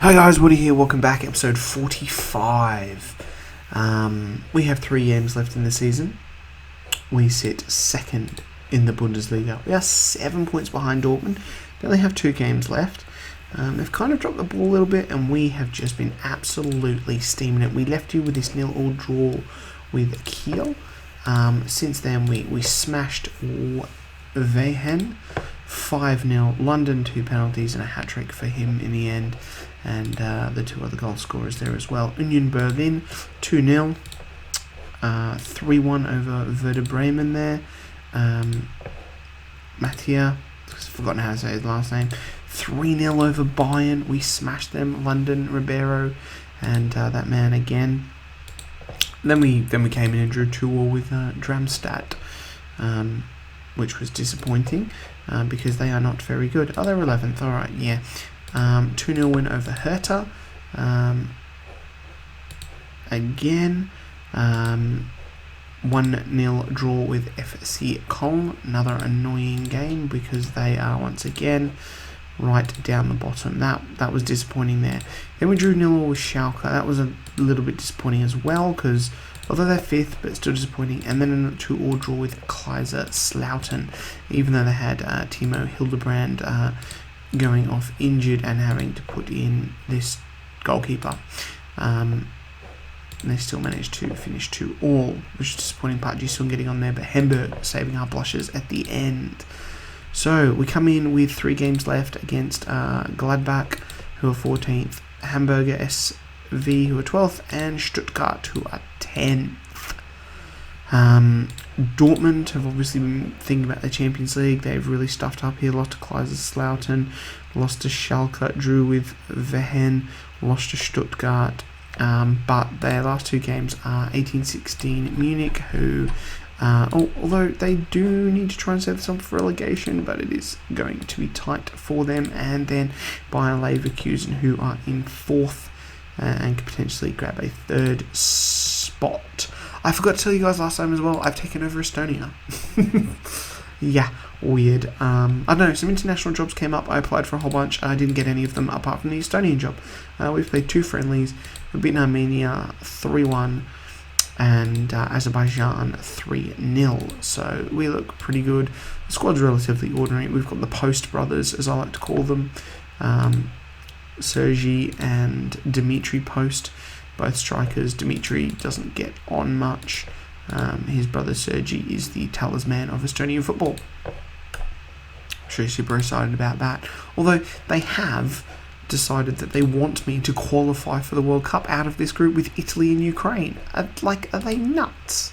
Hi guys, Woody here, welcome back, episode 45. We have 3 games left in the season. We sit second in the Bundesliga. We are 7 points behind Dortmund. They only have 2 games left. They've kind of dropped the ball a little bit and we have just been absolutely steaming it. We left you with this 0-0 draw with Kiel. Since then we smashed Wehen 5-0. London 2 penalties and a hat-trick for him in the end. And the 2 other goal scorers there as well. Union Berlin 2-0, 3-1 over Werder Bremen there. Mattia, I've forgotten how to say his last name. 3-0 over Bayern. We smashed them. London, Ribeiro, and that man again. Then we came in and drew 2-2 with Darmstadt, which was disappointing because they are not very good. Oh, they're 11th. All right, yeah. 2-0 win over Hertha. Again, 1-0 draw with FC Köln. Another annoying game because they are once again right down the bottom. That was disappointing there. Then we drew 0-0 with Schalke. That was a little bit disappointing as well because although they're 5th, but still disappointing. And then a 2-2 draw with Kaiserslautern, even though they had Timo Hildebrand going off injured and having to put in this goalkeeper. They still managed to finish 2-2, which is disappointing part. Just still getting on there, but Hamburg saving our blushes at the end. So we come in with 3 games left against Gladbach, who are 14th, Hamburger SV, who are 12th, and Stuttgart, who are 10th. Dortmund have obviously been thinking about the Champions League. They've really stuffed up here. Lost to Kaiserslautern, lost to Schalke, drew with Wehen, lost to Stuttgart. But their last 2 games are 18-16 Munich, who, although they do need to try and save themselves for relegation, but it is going to be tight for them. And then Bayer Leverkusen, who are in 4th and could potentially grab a 3rd spot. I forgot to tell you guys last time as well, I've taken over Estonia. Yeah, weird. I don't know, some international jobs came up. I applied for a whole bunch. I didn't get any of them apart from the Estonian job. We've played 2 friendlies. We've beaten Armenia 3-1 and Azerbaijan 3-0. So we look pretty good. The squad's relatively ordinary. We've got the Post brothers, as I like to call them. Sergi and Dimitri Post, both strikers. Dimitri doesn't get on much. His brother Sergi is the talisman of Estonian football. I'm sure you're super excited about that. Although they have decided that they want me to qualify for the World Cup out of this group with Italy and Ukraine. Are they nuts?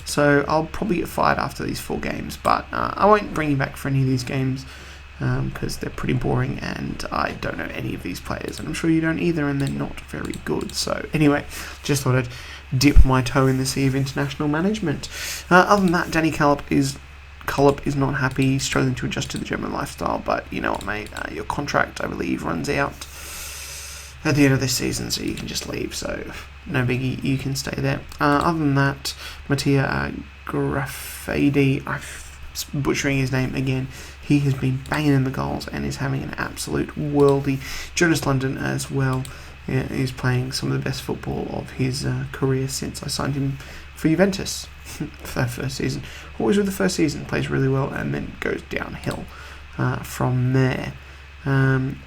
So I'll probably get fired after these 4 games, but I won't bring you back for any of these games because they're pretty boring and I don't know any of these players, and I'm sure you don't either, and they're not very good. So anyway, just thought I'd dip my toe in the sea of international management. Other than that, Danny Cullop is not happy, struggling to adjust to the German lifestyle, but you know what, mate, your contract, I believe, runs out at the end of this season, so you can just leave, so no biggie, you can stay there. Other than that, Mattia Grafadi, I'm butchering his name again, he has been banging in the goals and is having an absolute worldie. Jonas London as well is playing some of the best football of his career since I signed him for Juventus for that first season. Always with the first season, plays really well and then goes downhill from there. Other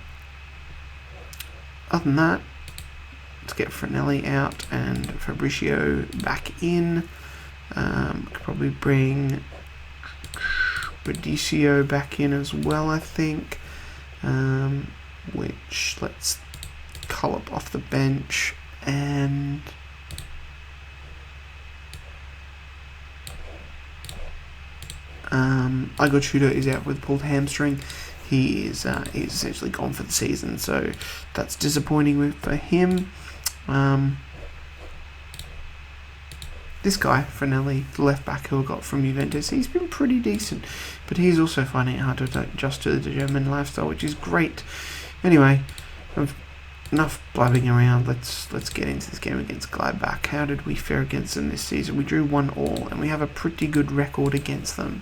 than that, let's get Frenelli out and Fabricio back in. Could probably bring Bodicio back in as well, I think. Which, let's call up off the bench, and Igor Tudor is out with pulled hamstring. He is essentially gone for the season, so that's disappointing for him. This guy, Frenelli, the left back who I got from Juventus, he's been pretty decent, but he's also finding it hard to adjust to the German lifestyle, which is great. Anyway, enough blabbing around. Let's get into this game against Gladbach. How did we fare against them this season? We drew 1-1, and we have a pretty good record against them.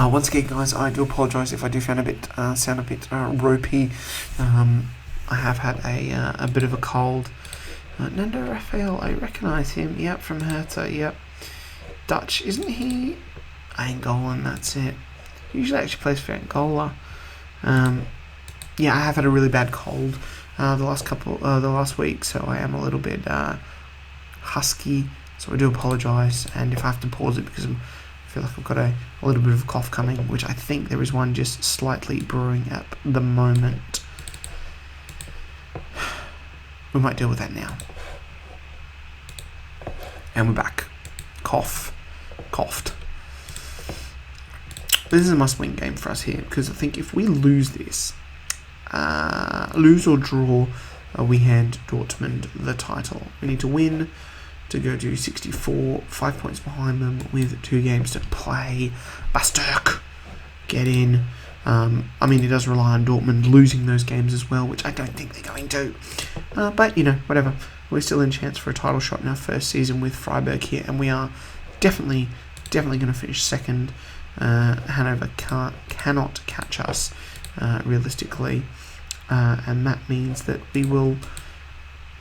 Once again, guys, I do apologise if I do sound a bit ropey. I have had a bit of a cold. Nando Raphael, I recognise him. Yep, from Hertha. Yep, Dutch, isn't he? Angolan, that's it. He usually actually plays for Angola. Yeah, I have had a really bad cold the last week, so I am a little bit husky. So I do apologise, and if I have to pause it because I feel like I've got a little bit of a cough coming, which I think there is one just slightly brewing at the moment. We might deal with that now. And we're back. Coughed. This is a must-win game for us here, because I think if we lose this, lose or draw, we hand Dortmund the title. We need to win to go to 64, 5 points behind them with 2 games to play. Basturk, get in. I mean, it does rely on Dortmund losing those games as well, which I don't think they're going to. But, whatever. We're still in chance for a title shot in our first season with Freiburg here, and we are definitely going to finish second. Hanover cannot catch us realistically, and that means that we will.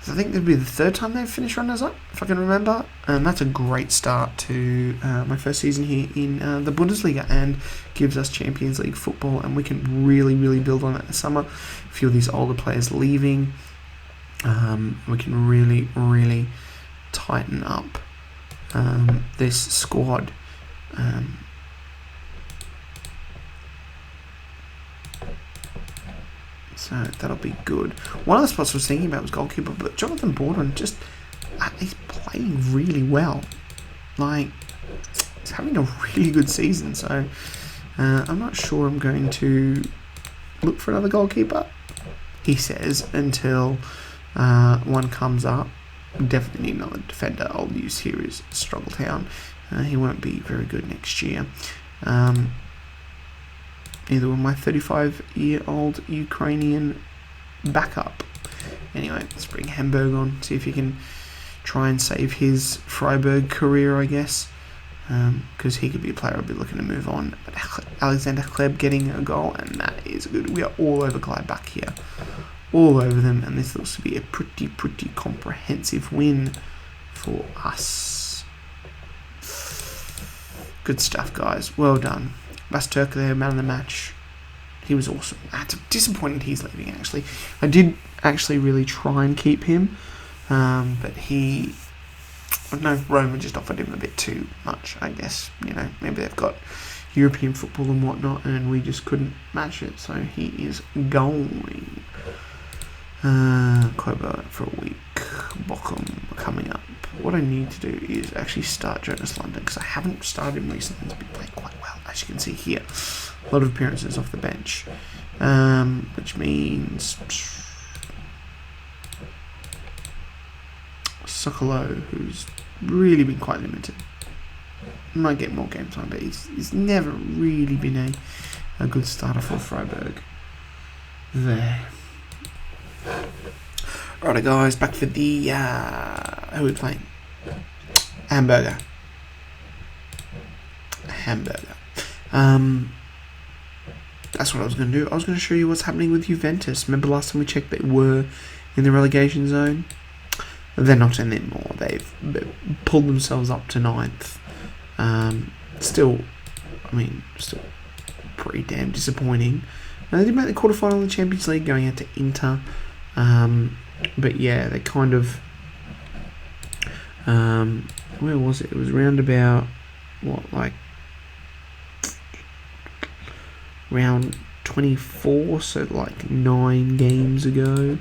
I think it'll be the 3rd time they've finished runners-up, if I can remember. And that's a great start to my first season here in the Bundesliga, and gives us Champions League football, and we can really build on that this summer. A few of these older players leaving, we can really tighten up this squad. So that'll be good. One of the spots I was thinking about was goalkeeper, but Jonathan Borden he's playing really well. Like, he's having a really good season. So I'm not sure I'm going to look for another goalkeeper, he says, until one comes up. Definitely need another defender. I'll use here is Struggletown. He won't be very good next year. Neither will my 35-year-old Ukrainian backup. Anyway, let's bring Hamburg on, see if he can try and save his Freiburg career, I guess. Because he could be a player I'll be looking to move on. But Alexander Kleb getting a goal, and that is good. We are all over Gladbach here. All over them, and this looks to be a pretty comprehensive win for us. Good stuff, guys. Well done. Basturk there, man of the match. He was awesome. It's disappointing he's leaving, actually. I did actually really try and keep him, but I don't know if Roma just offered him a bit too much, I guess. Maybe they've got European football and whatnot, and we just couldn't match it, so he is going. Kobo for a week. Bochum coming up. What I need to do is actually start Jonas London, because I haven't started him recently. He's been playing quite well, as you can see here. A lot of appearances off the bench, which means Sokolo, who's really been quite limited. Might get more game time, but he's never really been a good starter for Freiburg. There. Righto, guys, back for the who are we playing? Hamburger. That's what I was going to do. I was going to show you what's happening with Juventus. Remember last time we checked they were in the relegation zone? They're not anymore. They've pulled themselves up to 9th. Still pretty damn disappointing. They did make the quarterfinal of the Champions League, going out to Inter. But yeah, they kind of... where was it? It was round about... round 24, so like 9 games ago.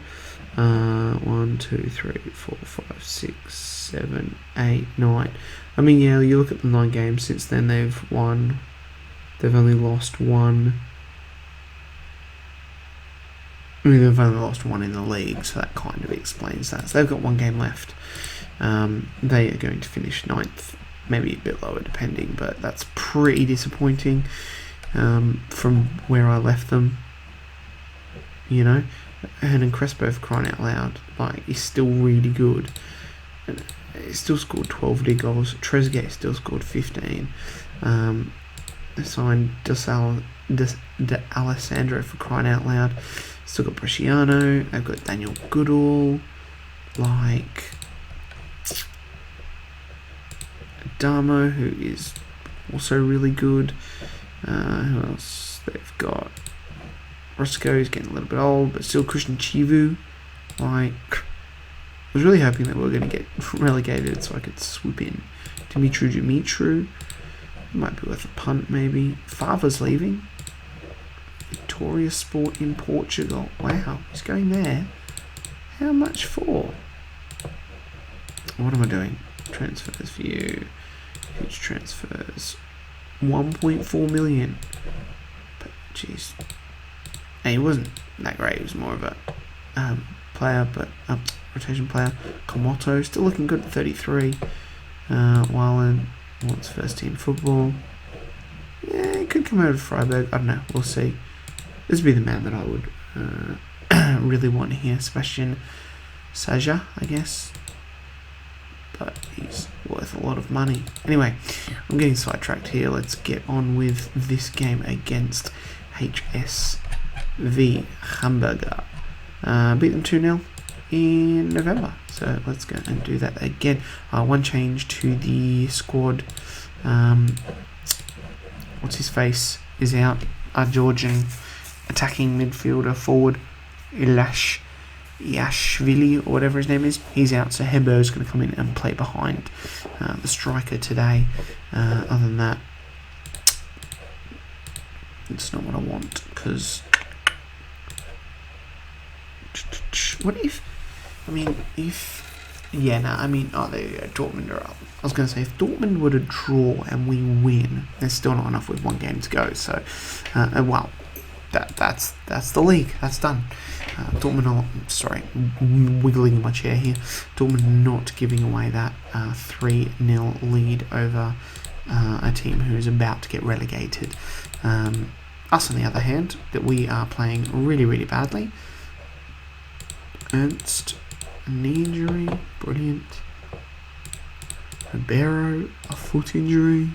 1, 2, 3, 4, 5, 6, 7, 8, 9. I mean, yeah, you look at the 9 games since then, they've won. They've only lost 1. I mean, they've only lost 1 in the league, so that kind of explains that. So they've got 1 game left. They are going to finish 9th, maybe a bit lower depending, but that's pretty disappointing from where I left them. Hernan Crespo, for crying out loud, he's still really good. He still scored 12 goals. Trezeguet still scored 15. They signed De Alessandro for crying out loud. Still got Bresciano. They've got Daniel Goodall. Like Damo, who is also really good. Who else? They've got Roscoe, who's getting a little bit old, but still Christian Chivu. Like, I was really hoping that we were going to get relegated so I could swoop in Dimitru. Might be worth a punt, maybe. Fava's leaving. Victoria Sport in Portugal. Wow, he's going there. How much for? What am I doing? Transfers for you. Huge transfers. 1.4 million. But, jeez. Hey, he wasn't that great. He was more of a player, but rotation player. Komoto, still looking good at 33. Weiland wants first team football. Yeah, he could come out of Freiburg. I don't know. We'll see. This would be the man that I would really want here. Sebastian Saja, I guess. But he's worth a lot of money. Anyway, I'm getting sidetracked here. Let's get on with this game against HSV Hamburger. Beat them 2-0 in November. So let's go and do that again. One change to the squad. What's his face is out. Our Georgian attacking midfielder forward Ilash Yashvili or whatever his name is, he's out, so Hebo's going to come in and play behind the striker today. Other than that, it's not what I want, because what if, there you go, Dortmund are up. I was going to say, if Dortmund were to draw and we win, there's still not enough with one game to go, so, that's the league. That's done. Wiggling in my chair here. Dortmund not giving away that 3-0 lead over a team who is about to get relegated. Us, on the other hand, that we are playing really, really badly. Ernst, a knee injury, brilliant. Ribeiro, a foot injury.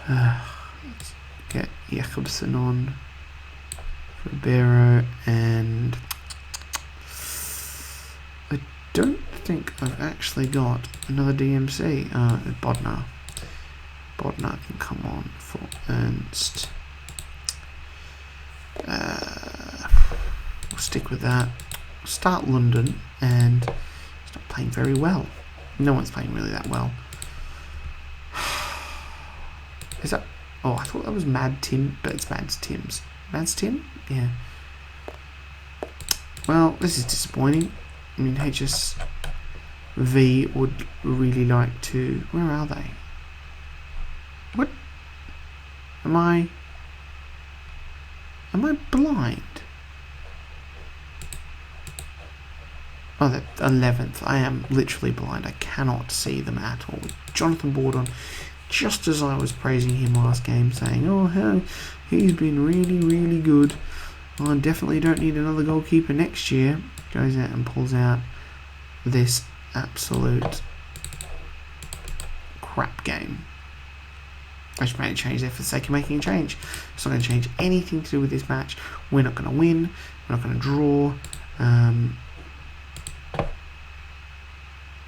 Let's get Jakobsen on, Ribeiro, and I don't think I've actually got another DMC. Bodnar. Bodnar can come on for Ernst. We'll stick with that. We'll start London, and he's not playing very well. No one's playing really that well. Is that? Oh, I thought that was Mad Tim, but it's Mads Tim's. Mads Tim? Yeah. Well, this is disappointing. I mean, HSV would really like to. Where are they? What? Am I blind? Oh, they're 11th. I am literally blind. I cannot see them at all. Jonathan Borden, just as I was praising him last game, saying, oh, he's been really, really good. I definitely don't need another goalkeeper next year. Goes out and pulls out this absolute crap game. I just made a change there for the sake of making a change. It's not going to change anything to do with this match. We're not going to win. We're not going to draw.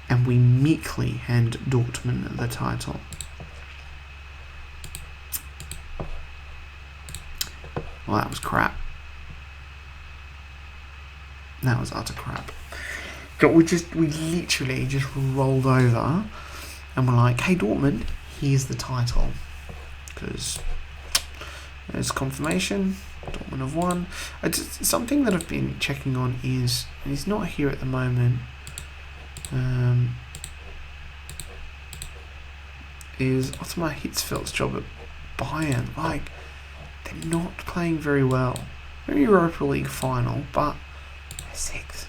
And we meekly hand Dortmund the title. Well, that was crap. That was utter crap. But we literally just rolled over and we're like, hey Dortmund, here's the title. Because there's confirmation. Dortmund have won. Something that I've been checking on is, and he's not here at the moment, is Otmar Hitzfeldt's job at Bayern. Like, they're not playing very well. They're in Europa League final, but they're sixth.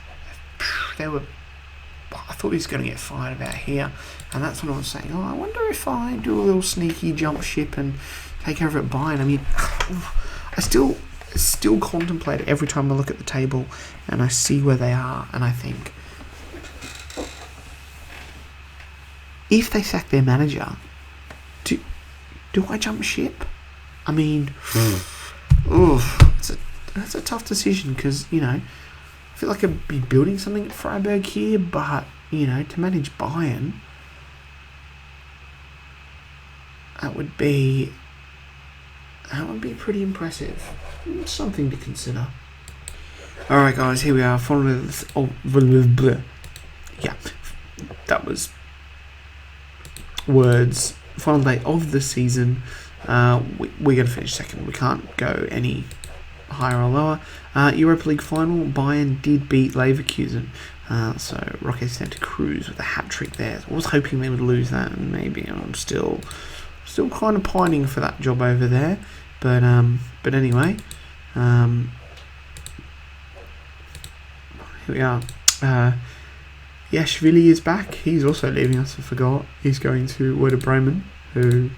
I thought he was going to get fired about here, and that's when I was saying, I wonder if I do a little sneaky jump ship and take over at Bayern. I mean, I still contemplate it every time I look at the table and I see where they are, and I think, if they sack their manager, do I jump ship? I mean, that's a tough decision because, you know, I feel like I'd be building something at Freiburg here, but, you know, to manage Bayern, that would be pretty impressive. Something to consider. Alright guys, here we are. Yeah, that was words. Final day of the season. We're going to finish second. We can't go any higher or lower. Europa League final. Bayern did beat Leverkusen. So Roque Santa Cruz with a hat-trick there. I was hoping they would lose that, and maybe I'm still kind of pining for that job over there. But anyway, here we are. Yashvili is back. He's also leaving us, I forgot. He's going to Werder Bremen, who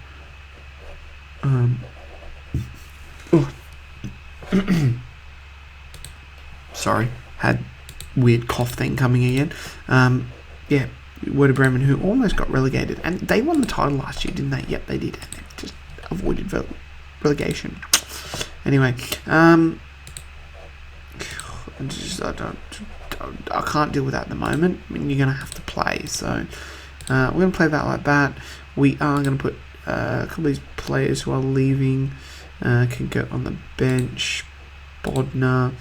sorry, had weird cough thing coming again. Yeah, Werder Bremen, who almost got relegated, and they won the title last year, didn't they? Yep, they did, and they just avoided relegation. Anyway, I can't deal with that at the moment. I mean, you're going to have to play, so we're going to play that like that. We are going to put a couple of these players who are leaving can go on the bench. Bodner,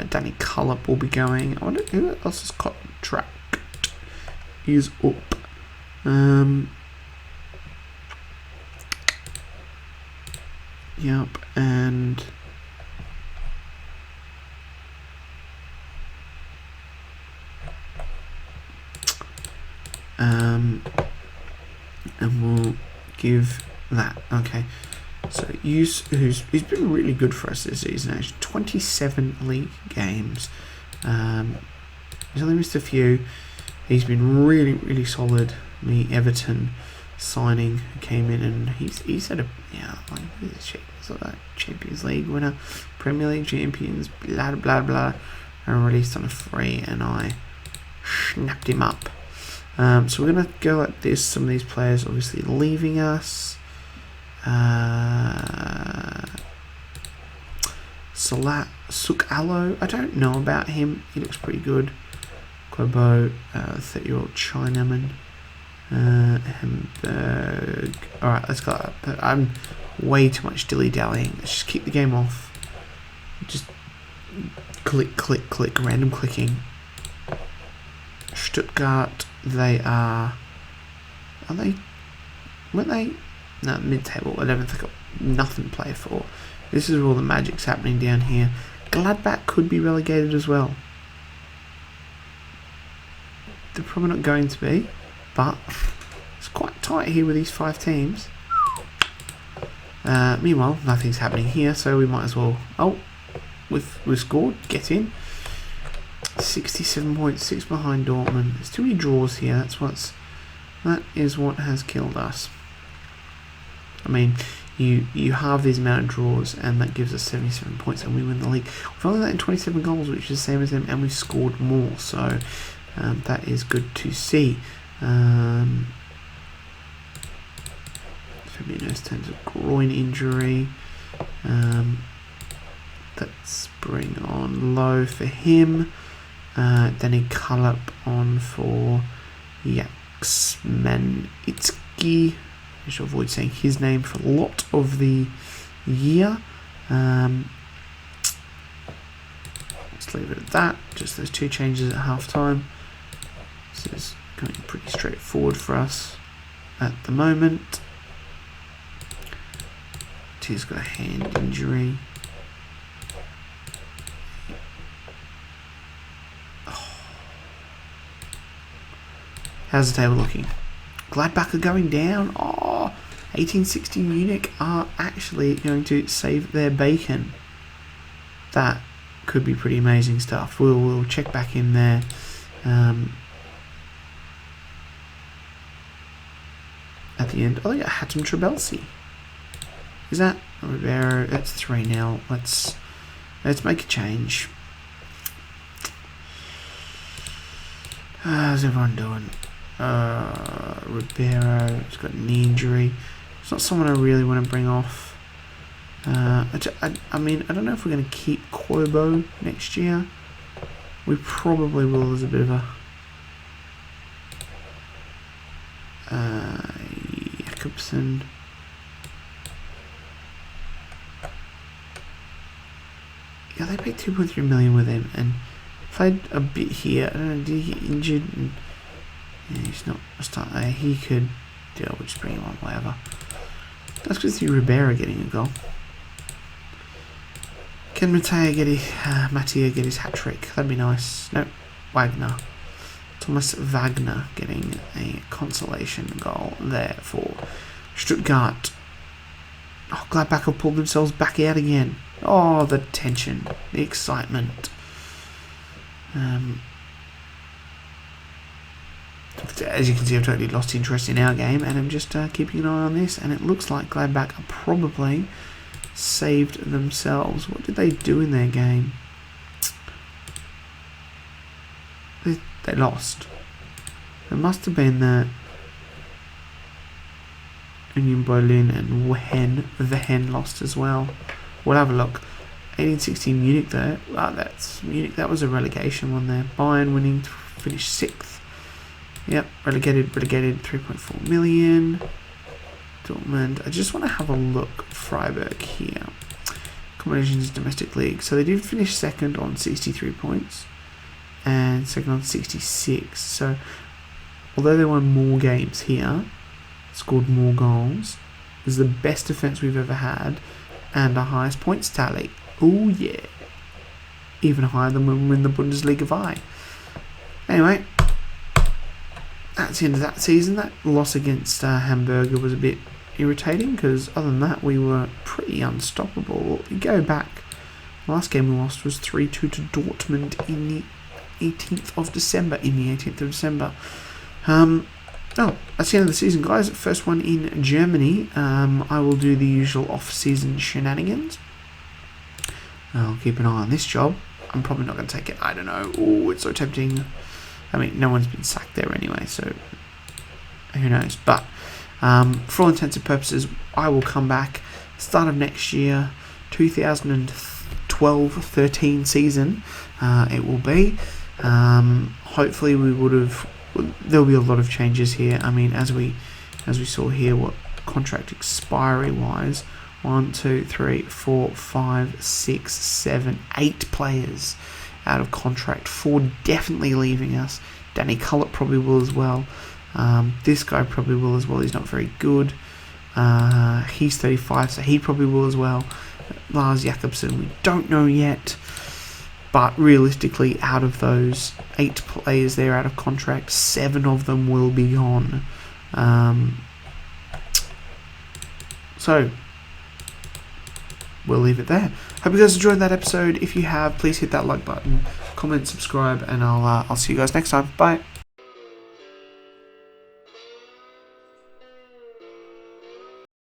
Danny Cullop will be going. I wonder who else is contract is up. Yep, and we'll give that. Okay, so he's been really good for us this season. Actually, 27 league games. He's only missed a few. He's been really solid. The Everton signing who came in, and he's had a Champions League winner, Premier League champions, blah blah blah, and released on a free, and I snapped him up. So we're gonna go at this. Some of these players obviously leaving us. Sukalo, I don't know about him. He looks pretty good. Klobo, 30-year-old Chinaman. Hamburg. Alright, let's go. I'm way too much dilly-dallying. Let's just keep the game off. Just click, random clicking. Stuttgart, they are they? Weren't they? No, mid-table, 11th. They've got nothing to play for. This is where all the magic's happening down here. Gladbach could be relegated as well. They're probably not going to be, but it's quite tight here with these 5 teams. Meanwhile, nothing's happening here, so we might as well. Oh, we've scored. Get in. 67 points, 6 behind Dortmund. There's too many draws here. That is what has killed us. I mean, you halve these amount of draws, and that gives us 77 points, and we win the league. We've only let in 27 goals, which is the same as them, and we've scored more. So that is good to see. Firmino's turns a groin injury. Let's bring on Low for him. Danny Cullop on for Yaksmanitsky. I should avoid saying his name for a lot of the year. Let's leave it at that. Just those 2 changes at half time. This is going pretty straightforward for us at the moment. T's got a hand injury. How's the table looking? Gladbach are going down. 1860 Munich are actually going to save their bacon. That could be pretty amazing stuff. We'll check back in there. At the end. Oh, yeah, Hatem Trebelsi. Is that Rivero? That's 3 now. Let's make a change. How's everyone doing? Ribeiro, he's got a knee injury. It's not someone I really want to bring off. I mean, I don't know if we're going to keep Quobo next year. We probably will as a bit of a Jakobsen. Yeah, they paid 2.3 million with him and played a bit here. I don't know, did he get injured? And, yeah, he's not a starter. He could deal, we'll just bring him on, whatever. Let's go see Ribeiro getting a goal. Can Mattia get his hat trick? That'd be nice. No, Wagner. Thomas Wagner getting a consolation goal there for Stuttgart. Oh, Gladbach have pulled themselves back out again. Oh, the tension, the excitement. As you can see, I've totally lost interest in our game, and I'm just keeping an eye on this. And it looks like Gladbach are probably saved themselves. What did they do in their game? They lost. It must have been that Union Berlin and Wehen lost as well. We'll have a look. 1816 Munich there. Wow, that's Munich. That was a relegation one there. Bayern winning to finish 6th. Yep, relegated. 3.4 million. Dortmund. I just want to have a look. Freiburg here. Combinations domestic league. So they did finish 2nd on 63 points. And 2nd on 66. So, although they won more games here, scored more goals, is the best defence we've ever had, and our highest points tally. Oh yeah, even higher than when we win the Bundesliga Vi. Anyway, that's the end of that season. That loss against Hamburger was a bit irritating because other than that, we were pretty unstoppable. You go back, the last game we lost was 3-2 to Dortmund in the 18th of December. Oh, that's the end of the season, guys. First one in Germany. I will do the usual off-season shenanigans. I'll keep an eye on this job. I'm probably not going to take it. I don't know. Oh, it's so tempting. I mean, no one's been sacked there anyway, so who knows. But for all intents and purposes, I will come back start of next year, 2012-13 season. It will be. Hopefully there'll be a lot of changes here. I mean, as we saw here, what contract expiry wise, 1, 2, 3, 4, 5, 6, 7, 8 players out of contract. 4 definitely leaving us. Danny Cullett probably will as well. This guy probably will as well. He's not very good. He's 35, so he probably will as well. Lars Jakobsen, we don't know yet. But realistically, out of those 8 players there out of contract, 7 of them will be gone. So, we'll leave it there. Hope you guys enjoyed that episode. If you have, please hit that like button, comment, subscribe, and I'll see you guys next time. Bye.